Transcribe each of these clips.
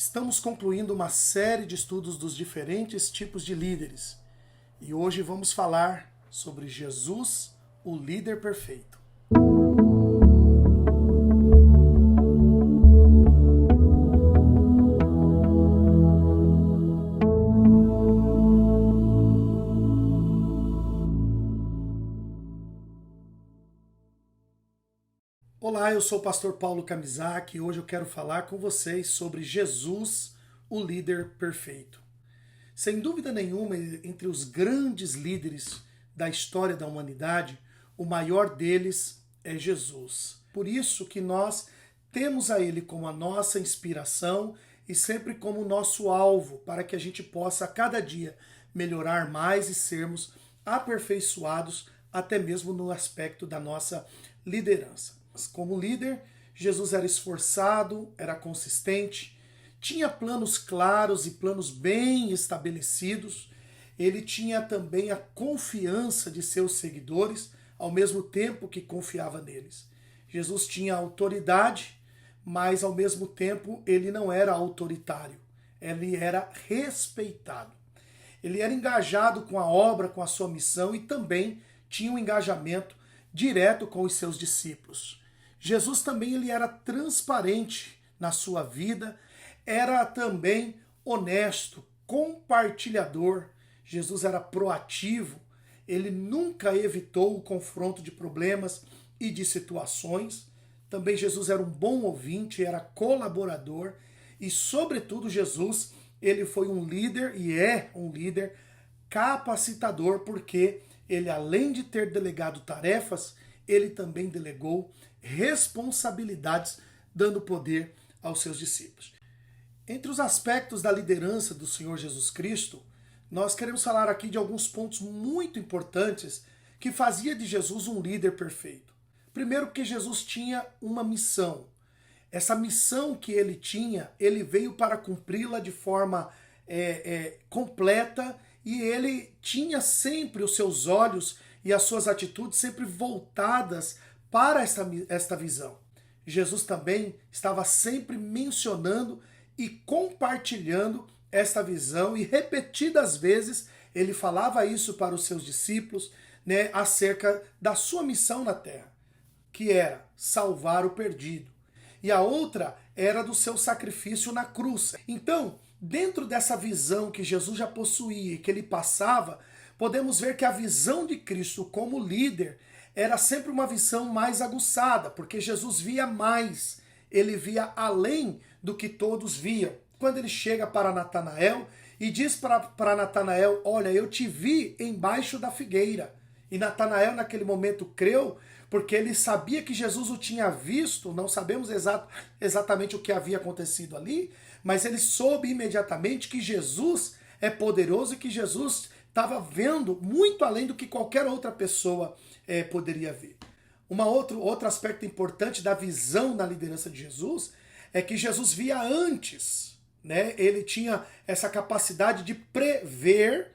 Estamos concluindo uma série de estudos dos diferentes tipos de líderes. E hoje vamos falar sobre Jesus, o líder perfeito. Olá, eu sou o pastor Paulo Kamizak e hoje eu quero falar com vocês sobre Jesus, o líder perfeito. Sem dúvida nenhuma, entre os grandes líderes da história da humanidade, o maior deles é Jesus. Por isso que nós temos a ele como a nossa inspiração e sempre como nosso alvo, para que a gente possa a cada dia melhorar mais e sermos aperfeiçoados até mesmo no aspecto da nossa liderança. Como líder, Jesus era esforçado, era consistente, tinha planos claros e planos bem estabelecidos. Ele tinha também a confiança de seus seguidores, ao mesmo tempo que confiava neles. Jesus tinha autoridade, mas ao mesmo tempo ele não era autoritário. Ele era respeitado. Ele era engajado com a obra, com a sua missão e também tinha um engajamento direto com os seus discípulos. Jesus também ele era transparente na sua vida, era também honesto, compartilhador. Jesus era proativo, ele nunca evitou o confronto de problemas e de situações. Também Jesus era um bom ouvinte, era colaborador e, sobretudo, Jesus ele foi um líder e é um líder capacitador, porque ele, além de ter delegado tarefas, ele também delegou responsabilidades, dando poder aos seus discípulos. Entre os aspectos da liderança do Senhor Jesus Cristo, nós queremos falar aqui de alguns pontos muito importantes que fazia de Jesus um líder perfeito. Primeiro, que Jesus tinha uma missão. Essa missão que ele tinha, ele veio para cumpri-la de forma completa, e ele tinha sempre os seus olhos e as suas atitudes sempre voltadas para esta visão. Jesus também estava sempre mencionando e compartilhando esta visão, e repetidas vezes ele falava isso para os seus discípulos, acerca da sua missão na terra, que era salvar o perdido. E a outra era do seu sacrifício na cruz. Então, dentro dessa visão que Jesus já possuía e que ele passava, podemos ver que a visão de Cristo como líder era sempre uma visão mais aguçada, porque Jesus via mais, ele via além do que todos viam. Quando ele chega para Natanael e diz para Natanael: olha, eu te vi embaixo da figueira. E Natanael naquele momento creu, porque ele sabia que Jesus o tinha visto. Não sabemos exatamente o que havia acontecido ali, mas ele soube imediatamente que Jesus é poderoso e que Jesus estava vendo muito além do que qualquer outra pessoa poderia ver. Outro aspecto importante da visão na liderança de Jesus é que Jesus via antes, Ele tinha essa capacidade de prever,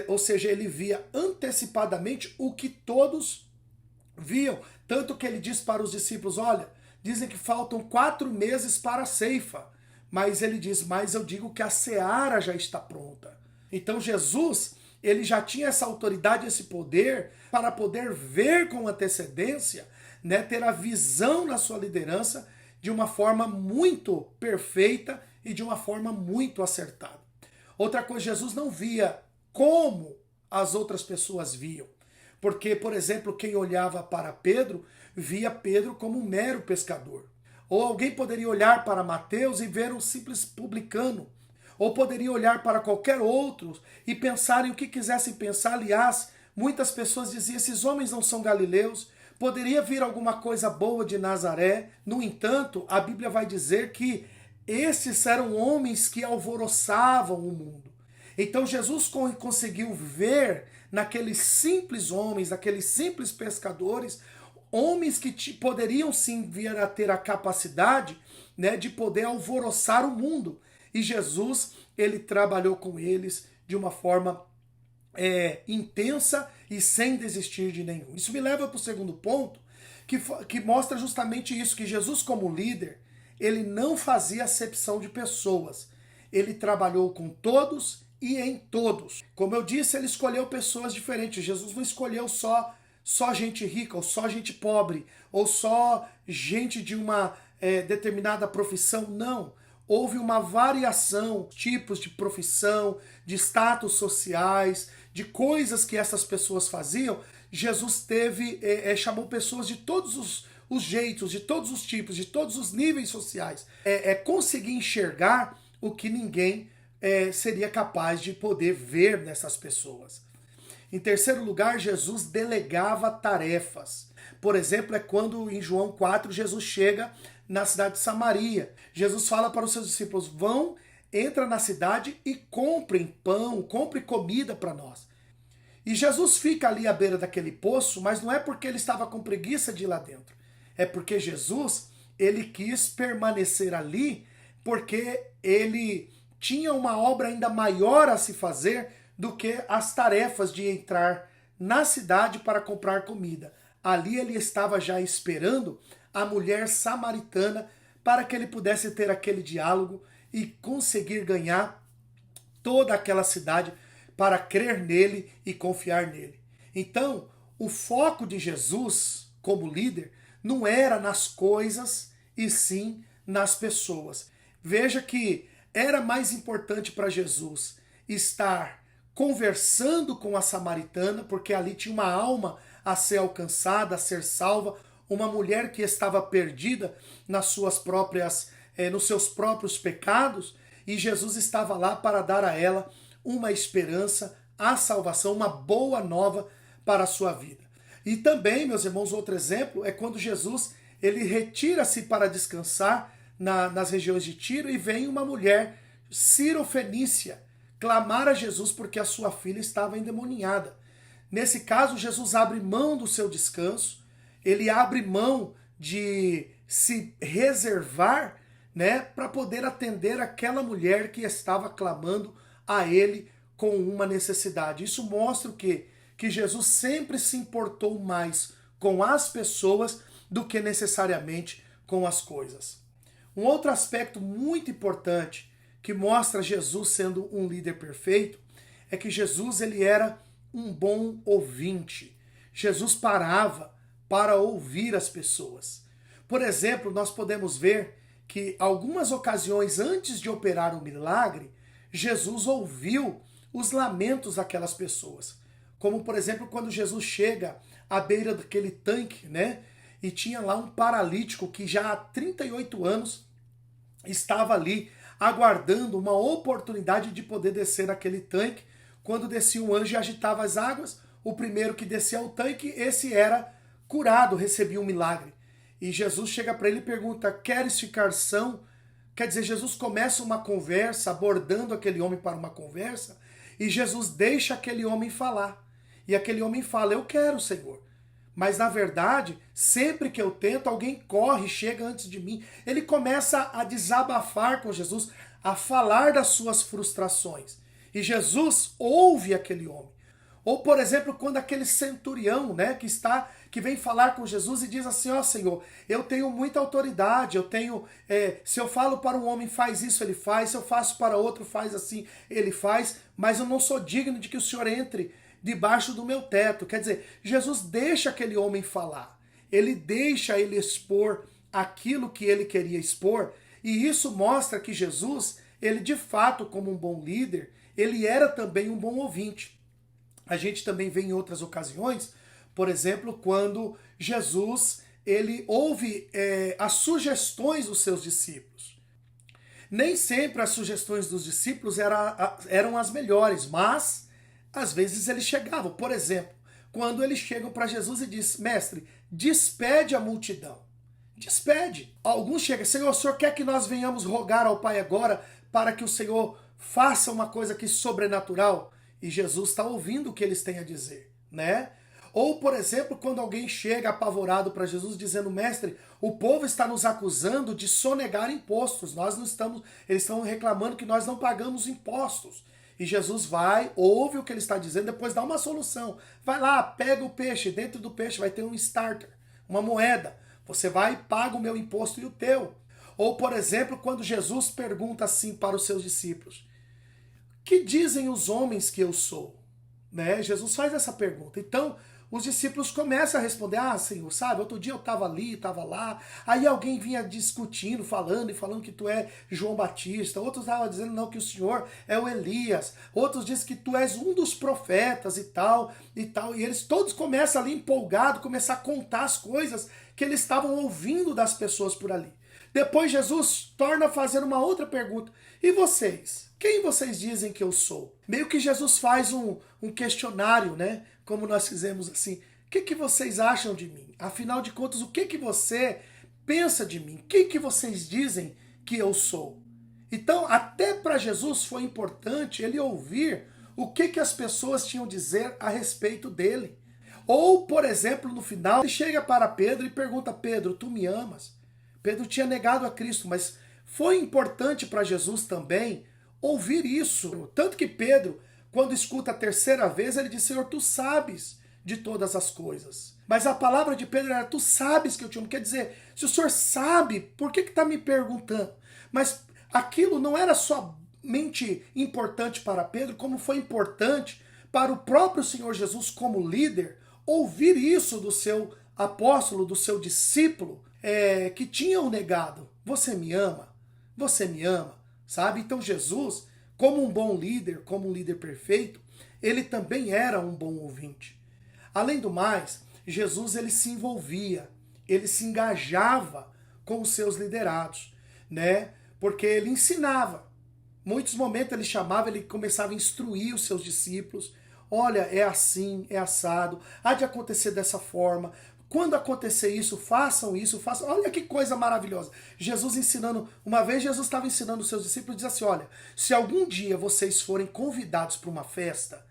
ou seja, ele via antecipadamente o que todos viam. Tanto que ele diz para os discípulos: olha, dizem que faltam 4 meses para a ceifa, mas ele diz: mas eu digo que a seara já está pronta. Então Jesus, ele já tinha essa autoridade, esse poder para poder ver com antecedência, ter a visão na sua liderança de uma forma muito perfeita e de uma forma muito acertada. Outra coisa, Jesus não via como as outras pessoas viam. Porque, por exemplo, quem olhava para Pedro, via Pedro como um mero pescador. Ou alguém poderia olhar para Mateus e ver um simples publicano. Ou poderia olhar para qualquer outro e pensarem o que quisessem pensar. Aliás, muitas pessoas diziam: esses homens não são galileus, poderia vir alguma coisa boa de Nazaré. No entanto, a Bíblia vai dizer que esses eram homens que alvoroçavam o mundo. Então Jesus conseguiu ver naqueles simples homens, naqueles simples pescadores, homens que poderiam sim vir a ter a capacidade, de poder alvoroçar o mundo. E Jesus, ele trabalhou com eles de uma forma intensa e sem desistir de nenhum. Isso me leva para o segundo ponto, que mostra justamente isso, que Jesus como líder, ele não fazia acepção de pessoas. Ele trabalhou com todos e em todos. Como eu disse, ele escolheu pessoas diferentes. Jesus não escolheu só gente rica, ou só gente pobre, ou só gente de uma determinada profissão. Não. Houve uma variação, tipos de profissão, de status sociais, de coisas que essas pessoas faziam. Jesus chamou pessoas de todos os jeitos, de todos os tipos, de todos os níveis sociais. Conseguir enxergar o que ninguém seria capaz de poder ver nessas pessoas. Em terceiro lugar, Jesus delegava tarefas. Por exemplo, é quando em João 4 Jesus chega na cidade de Samaria. Jesus fala para os seus discípulos: vão, entra na cidade e comprem pão, comprem comida para nós. E Jesus fica ali à beira daquele poço, mas não é porque ele estava com preguiça de ir lá dentro. É porque Jesus, ele quis permanecer ali porque ele tinha uma obra ainda maior a se fazer do que as tarefas de entrar na cidade para comprar comida. Ali ele estava já esperando a mulher samaritana para que ele pudesse ter aquele diálogo e conseguir ganhar toda aquela cidade para crer nele e confiar nele. Então, o foco de Jesus como líder não era nas coisas e sim nas pessoas. Veja que era mais importante para Jesus estar conversando com a samaritana, porque ali tinha uma alma a ser alcançada, a ser salva, uma mulher que estava perdida nos seus próprios pecados, e Jesus estava lá para dar a ela uma esperança, a salvação, uma boa nova para a sua vida. E também, meus irmãos, outro exemplo é quando Jesus ele retira-se para descansar nas regiões de Tiro e vem uma mulher cirofenícia clamar a Jesus porque a sua filha estava endemoniada. Nesse caso, Jesus abre mão do seu descanso, ele abre mão de se reservar, para poder atender aquela mulher que estava clamando a ele com uma necessidade. Isso mostra o quê? Que Jesus sempre se importou mais com as pessoas do que necessariamente com as coisas. Um outro aspecto muito importante que mostra Jesus sendo um líder perfeito é que Jesus ele era um bom ouvinte. Jesus parava para ouvir as pessoas. Por exemplo, nós podemos ver que algumas ocasiões antes de operar um milagre, Jesus ouviu os lamentos daquelas pessoas. Como, por exemplo, quando Jesus chega à beira daquele tanque, e tinha lá um paralítico que já há 38 anos estava ali aguardando uma oportunidade de poder descer naquele tanque. Quando descia um anjo e agitava as águas, o primeiro que descia ao tanque, esse era curado, recebia um milagre. E Jesus chega para ele e pergunta: queres ficar são? Quer dizer, Jesus começa uma conversa, abordando aquele homem para uma conversa, e Jesus deixa aquele homem falar. E aquele homem fala: eu quero, Senhor. Mas na verdade, sempre que eu tento, alguém corre, chega antes de mim. Ele começa a desabafar com Jesus, a falar das suas frustrações. E Jesus ouve aquele homem. Ou, por exemplo, quando aquele centurião, que vem falar com Jesus e diz assim: ó Senhor, eu tenho muita autoridade, se eu falo para um homem faz isso, ele faz, se eu faço para outro faz assim, ele faz, mas eu não sou digno de que o Senhor entre debaixo do meu teto. Quer dizer, Jesus deixa aquele homem falar, ele deixa ele expor aquilo que ele queria expor, e isso mostra que Jesus, ele de fato, como um bom líder, ele era também um bom ouvinte. A gente também vê em outras ocasiões, por exemplo, quando Jesus ele ouve as sugestões dos seus discípulos. Nem sempre as sugestões dos discípulos eram as melhores, mas às vezes eles chegavam. Por exemplo, quando eles chegam para Jesus e dizem: mestre, despede a multidão. Despede. Alguns chegam: Senhor, o Senhor quer que nós venhamos rogar ao Pai agora para que o Senhor faça uma coisa aqui sobrenatural? E Jesus está ouvindo o que eles têm a dizer, Ou, por exemplo, quando alguém chega apavorado para Jesus dizendo: mestre, o povo está nos acusando de sonegar impostos. Eles estão reclamando que nós não pagamos impostos. E Jesus vai, ouve o que ele está dizendo, depois dá uma solução. Vai lá, pega o peixe, dentro do peixe vai ter um starter, uma moeda. Você vai e paga o meu imposto e o teu. Ou, por exemplo, quando Jesus pergunta assim para os seus discípulos: que dizem os homens que eu sou? Né? Jesus faz essa pergunta. Então, os discípulos começam a responder: ah, Senhor, sabe, outro dia eu estava ali, estava lá, aí alguém vinha discutindo, falando que tu é João Batista, outros estavam dizendo não, que o Senhor é o Elias, outros dizem que tu és um dos profetas e tal, e eles todos começam ali empolgados, começar a contar as coisas que eles estavam ouvindo das pessoas por ali. Depois Jesus torna a fazer uma outra pergunta: e vocês? Quem vocês dizem que eu sou? Meio que Jesus faz um questionário, né? Como nós fizemos assim. O que vocês acham de mim? Afinal de contas, o que você pensa de mim? Quem que vocês dizem que eu sou? Então, até para Jesus foi importante ele ouvir o que as pessoas tinham a dizer a respeito dele. Ou, por exemplo, no final, ele chega para Pedro e pergunta: Pedro, tu me amas? Pedro tinha negado a Cristo, mas foi importante para Jesus também ouvir isso. Tanto que Pedro, quando escuta a terceira vez, ele diz: Senhor, tu sabes de todas as coisas. Mas a palavra de Pedro era: tu sabes que eu te amo. Quer dizer, se o Senhor sabe, por que está me perguntando? Mas aquilo não era somente importante para Pedro, como foi importante para o próprio Senhor Jesus como líder, ouvir isso do seu apóstolo, do seu discípulo, que tinha o negado: você me ama? Você me ama? Sabe? Então Jesus, como um bom líder, como um líder perfeito, ele também era um bom ouvinte. Além do mais, Jesus ele se envolvia, ele se engajava com os seus liderados, né? Porque ele ensinava. Muitos momentos ele chamava, ele começava a instruir os seus discípulos: olha, é assim, é assado, há de acontecer dessa forma. Quando acontecer isso, façam isso, façam. Olha que coisa maravilhosa. Jesus ensinando, uma vez Jesus estava ensinando os seus discípulos, diz assim: olha, se algum dia vocês forem convidados para uma festa,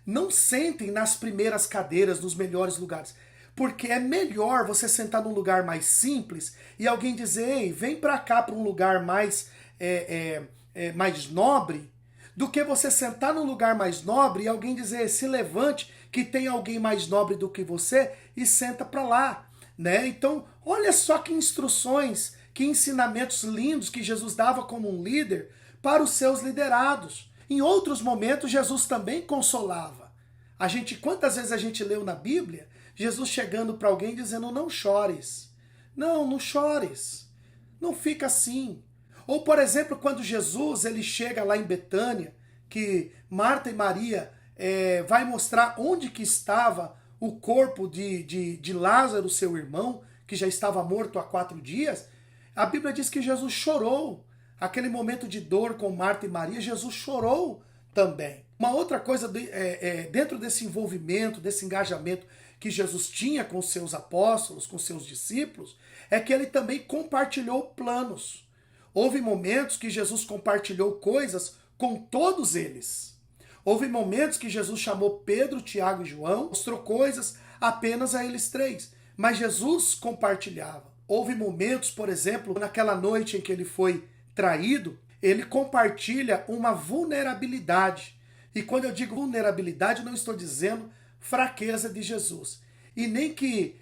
não sentem nas primeiras cadeiras, nos melhores lugares. Porque é melhor você sentar num lugar mais simples e alguém dizer: ei, vem para cá para um lugar mais, mais nobre, do que você sentar num lugar mais nobre e alguém dizer: se levante, que tem alguém mais nobre do que você, e senta para lá, né? Então, olha só que instruções, que ensinamentos lindos que Jesus dava como um líder para os seus liderados. Em outros momentos, Jesus também consolava. Quantas vezes a gente leu na Bíblia Jesus chegando para alguém dizendo: não chores. Não chores. Não fica assim. Ou, por exemplo, quando Jesus ele chega lá em Betânia, que Marta e Maria vai mostrar onde que estava o corpo de Lázaro, seu irmão, que já estava morto há 4 dias, a Bíblia diz que Jesus chorou. Aquele momento de dor com Marta e Maria, Jesus chorou também. Uma outra coisa dentro desse envolvimento, desse engajamento que Jesus tinha com seus apóstolos, com seus discípulos, é que ele também compartilhou planos. Houve momentos que Jesus compartilhou coisas com todos eles. Houve momentos que Jesus chamou Pedro, Tiago e João, mostrou coisas apenas a eles 3. Mas Jesus compartilhava. Houve momentos, por exemplo, naquela noite em que ele foi traído, ele compartilha uma vulnerabilidade. E quando eu digo vulnerabilidade, não estou dizendo fraqueza de Jesus. E nem que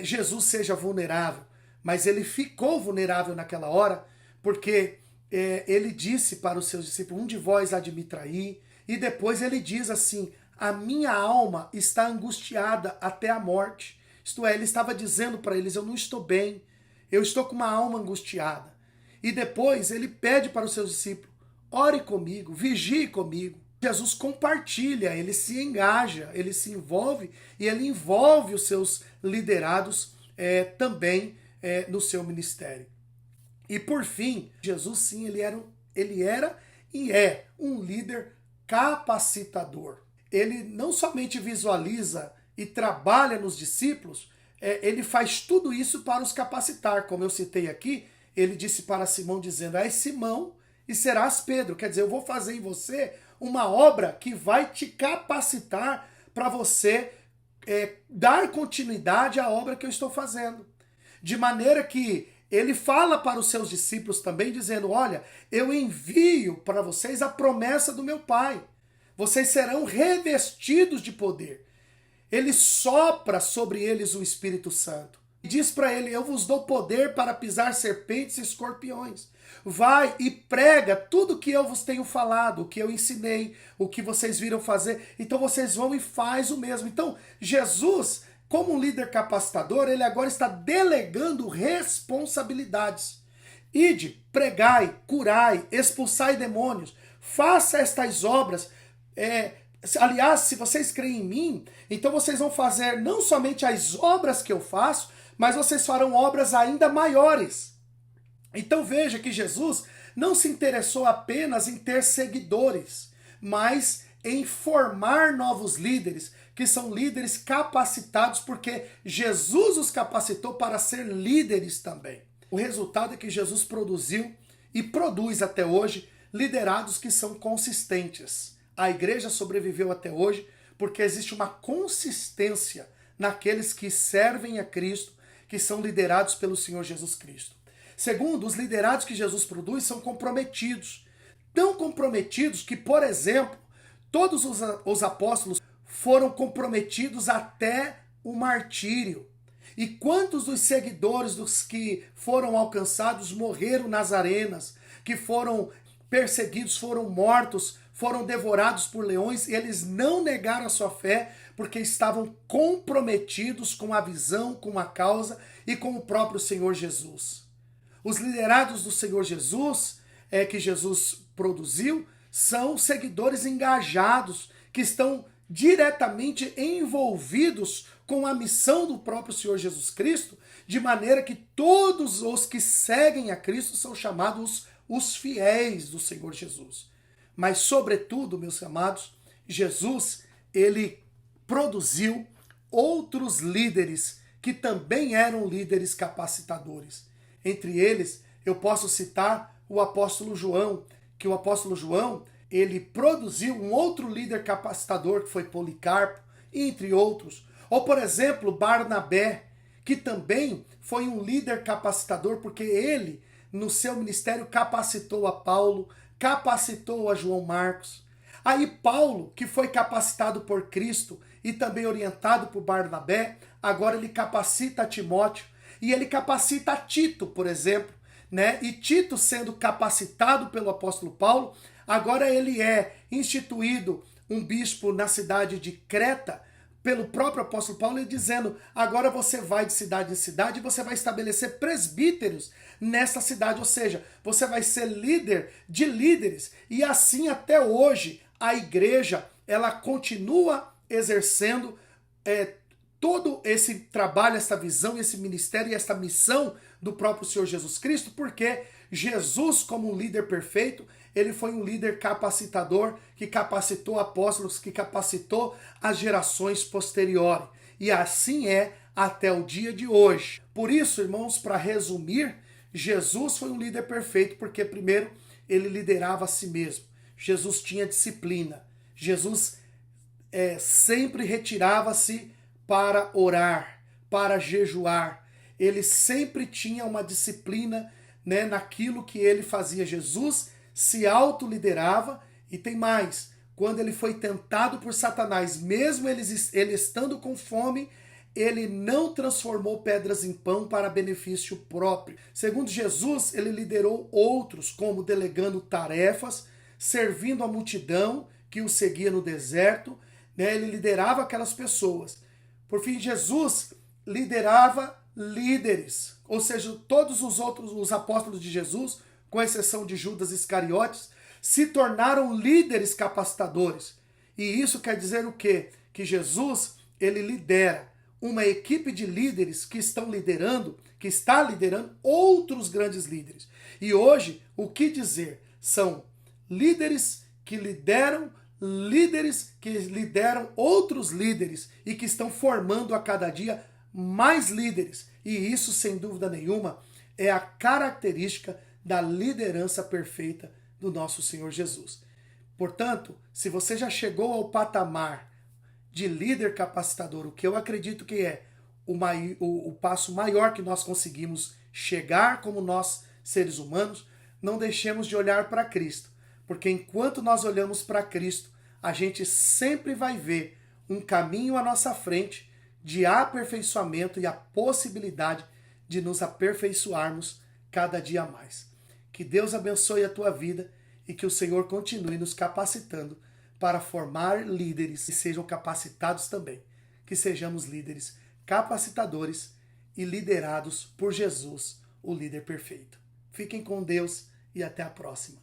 Jesus seja vulnerável, mas ele ficou vulnerável naquela hora, porque ele disse para os seus discípulos: um de vós há de me trair. E depois ele diz assim: a minha alma está angustiada até a morte. Isto é, ele estava dizendo para eles: eu não estou bem, eu estou com uma alma angustiada. E depois ele pede para os seus discípulos: ore comigo, vigie comigo. Jesus compartilha, ele se engaja, ele se envolve e ele envolve os seus liderados também no seu ministério. E por fim, Jesus sim, ele era e é um líder capacitador. Ele não somente visualiza e trabalha nos discípulos, ele faz tudo isso para os capacitar. Como eu citei aqui, ele disse para Simão dizendo: és Simão e serás Pedro. Quer dizer, eu vou fazer em você uma obra que vai te capacitar para você dar continuidade à obra que eu estou fazendo. De maneira que ele fala para os seus discípulos também, dizendo: olha, eu envio para vocês a promessa do meu Pai. Vocês serão revestidos de poder. Ele sopra sobre eles o Espírito Santo. Diz para ele: eu vos dou poder para pisar serpentes e escorpiões. Vai e prega tudo o que eu vos tenho falado, o que eu ensinei, o que vocês viram fazer. Então vocês vão e faz o mesmo. Então Jesus, como um líder capacitador, ele agora está delegando responsabilidades. Ide, pregai, curai, expulsai demônios, faça estas obras. Aliás, se vocês creem em mim, então vocês vão fazer não somente as obras que eu faço, mas vocês farão obras ainda maiores. Então veja que Jesus não se interessou apenas em ter seguidores, mas em formar novos líderes, que são líderes capacitados, porque Jesus os capacitou para ser líderes também. O resultado é que Jesus produziu e produz até hoje liderados que são consistentes. A igreja sobreviveu até hoje porque existe uma consistência naqueles que servem a Cristo, que são liderados pelo Senhor Jesus Cristo. Segundo, os liderados que Jesus produz são comprometidos. Tão comprometidos que, por exemplo, todos os apóstolos foram comprometidos até o martírio. E quantos dos seguidores dos que foram alcançados morreram nas arenas, que foram perseguidos, foram mortos, foram devorados por leões, e eles não negaram a sua fé porque estavam comprometidos com a visão, com a causa e com o próprio Senhor Jesus. Os liderados do Senhor Jesus, que Jesus produziu, são seguidores engajados, que estão diretamente envolvidos com a missão do próprio Senhor Jesus Cristo, de maneira que todos os que seguem a Cristo são chamados os fiéis do Senhor Jesus. Mas, sobretudo, meus amados, Jesus, ele produziu outros líderes que também eram líderes capacitadores. Entre eles, eu posso citar o apóstolo João, que o apóstolo João, ele produziu um outro líder capacitador, que foi Policarpo, entre outros. Ou, por exemplo, Barnabé, que também foi um líder capacitador, porque ele, no seu ministério, capacitou a Paulo, capacitou a João Marcos. Aí Paulo, que foi capacitado por Cristo e também orientado por Barnabé, agora ele capacita a Timóteo e ele capacita a Tito, por exemplo, né? E Tito, sendo capacitado pelo apóstolo Paulo, agora ele é instituído um bispo na cidade de Creta pelo próprio apóstolo Paulo, e dizendo: agora você vai de cidade em cidade e você vai estabelecer presbíteros nessa cidade, ou seja, você vai ser líder de líderes. E assim até hoje a igreja, ela continua exercendo todo esse trabalho, essa visão, esse ministério e essa missão do próprio Senhor Jesus Cristo, porque Jesus, como um líder perfeito, ele foi um líder capacitador, que capacitou apóstolos, que capacitou as gerações posteriores. E assim é até o dia de hoje. Por isso, irmãos, para resumir, Jesus foi um líder perfeito, porque primeiro ele liderava a si mesmo. Jesus tinha disciplina. Jesus sempre retirava-se para orar, para jejuar. Ele sempre tinha uma disciplina, né, naquilo que ele fazia. Jesus se autoliderava, e tem mais, quando ele foi tentado por Satanás, mesmo ele estando com fome, ele não transformou pedras em pão para benefício próprio. Segundo Jesus, ele liderou outros, como delegando tarefas, servindo a multidão que o seguia no deserto, né? Ele liderava aquelas pessoas. Por fim, Jesus liderava líderes, ou seja, todos os apóstolos de Jesus, com exceção de Judas Iscariotes, se tornaram líderes capacitadores. E isso quer dizer o quê? Que Jesus, ele lidera uma equipe de líderes que está liderando outros grandes líderes. E hoje, o que dizer? São líderes que lideram outros líderes e que estão formando a cada dia mais líderes. E isso, sem dúvida nenhuma, é a característica da liderança perfeita do nosso Senhor Jesus. Portanto, se você já chegou ao patamar de líder capacitador, o que eu acredito que é o passo maior que nós conseguimos chegar como nós, seres humanos, não deixemos de olhar para Cristo. Porque enquanto nós olhamos para Cristo, a gente sempre vai ver um caminho à nossa frente de aperfeiçoamento e a possibilidade de nos aperfeiçoarmos cada dia mais. Que Deus abençoe a tua vida e que o Senhor continue nos capacitando para formar líderes que sejam capacitados também. Que sejamos líderes capacitadores e liderados por Jesus, o líder perfeito. Fiquem com Deus e até a próxima.